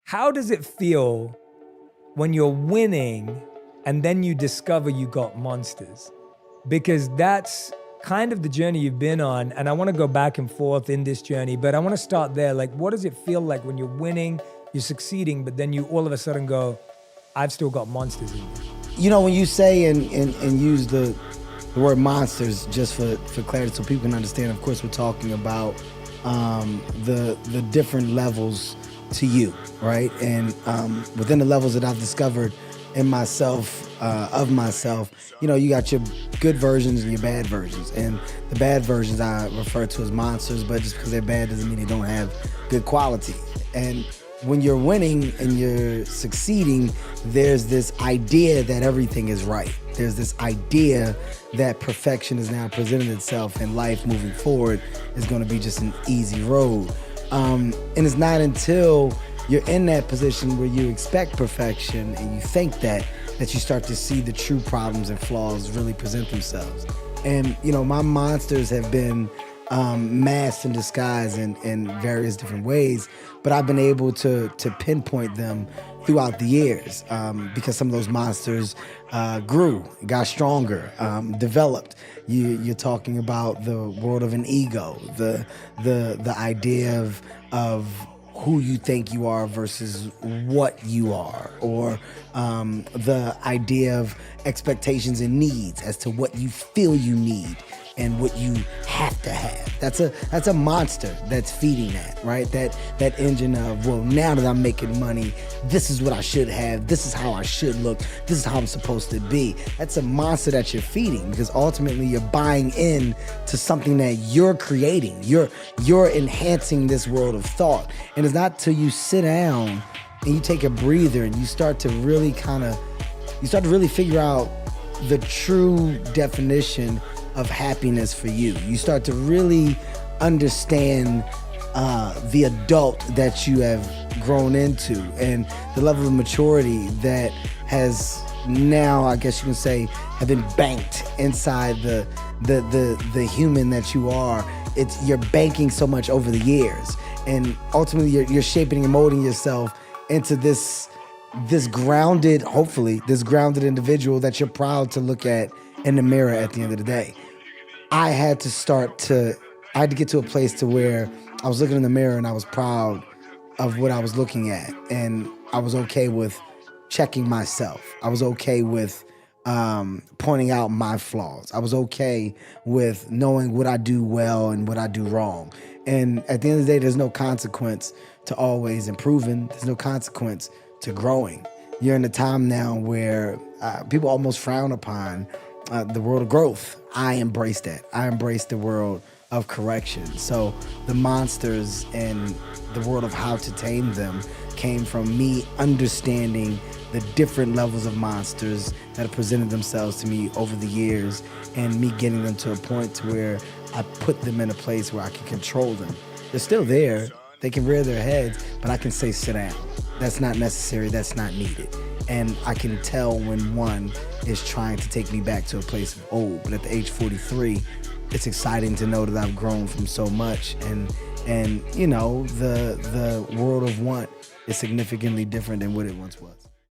How does it feel when you're winning and then you discover you got monsters? Because that's kind of the journey you've been on. And I want to go back and forth in this journey, but I want to start there. Like, what does it feel like when you're winning, you're succeeding, but then you all of a sudden go, I've still got monsters in me? You know, when you say and use the word monsters, just for clarity so people can understand, of course, we're talking about the different levels to you, right? And within the levels that I've discovered in myself, of myself, you know, you got your good versions and your bad versions. And the bad versions I refer to as monsters, but just because they're bad doesn't mean they don't have good quality. And when you're winning and you're succeeding, there's this idea that everything is right. There's this idea that perfection is now presenting itself and life moving forward is going to be just an easy road. And it's not until you're in that position where you expect perfection and you think that you start to see the true problems and flaws really present themselves. And, you know, my monsters have been masked and disguised in various different ways, but I've been able to pinpoint them throughout the years because some of those monsters grew, got stronger, developed. You're talking about the world of an ego, the idea of who you think you are versus what you are, or the idea of expectations and needs as to what you feel you need and what you have to have. That's a monster that's feeding that, right? That engine of, well, now that I'm making money, this is what I should have, this is how I should look, this is how I'm supposed to be. That's a monster that you're feeding, because ultimately you're buying in to something that you're creating. You're enhancing this world of thought. And it's not till you sit down and you take a breather and you start to really figure out the true definition of happiness for you. You start to really understand the adult that you have grown into and the level of maturity that has now, I guess you can say, have been banked inside the human that you are. You're banking so much over the years, and ultimately you're shaping and molding yourself into this grounded, hopefully, this grounded individual that you're proud to look at in the mirror at the end of the day. I had to get to a place to where I was looking in the mirror and I was proud of what I was looking at. And I was okay with checking myself. I was okay with pointing out my flaws. I was okay with knowing what I do well and what I do wrong. And at the end of the day, there's no consequence to always improving. There's no consequence to growing. You're in a time now where people almost frown upon the world of growth. I embrace that. I embrace the world of correction. So the monsters and the world of how to tame them came from me understanding the different levels of monsters that have presented themselves to me over the years, and me getting them to a point to where I put them in a place where I can control them. They're still there. They can rear their heads, but I can say, sit down. That's not necessary. That's not needed. And I can tell when one is trying to take me back to a place of old. But at the age 43, it's exciting to know that I've grown from so much. And you know, the world of want is significantly different than what it once was.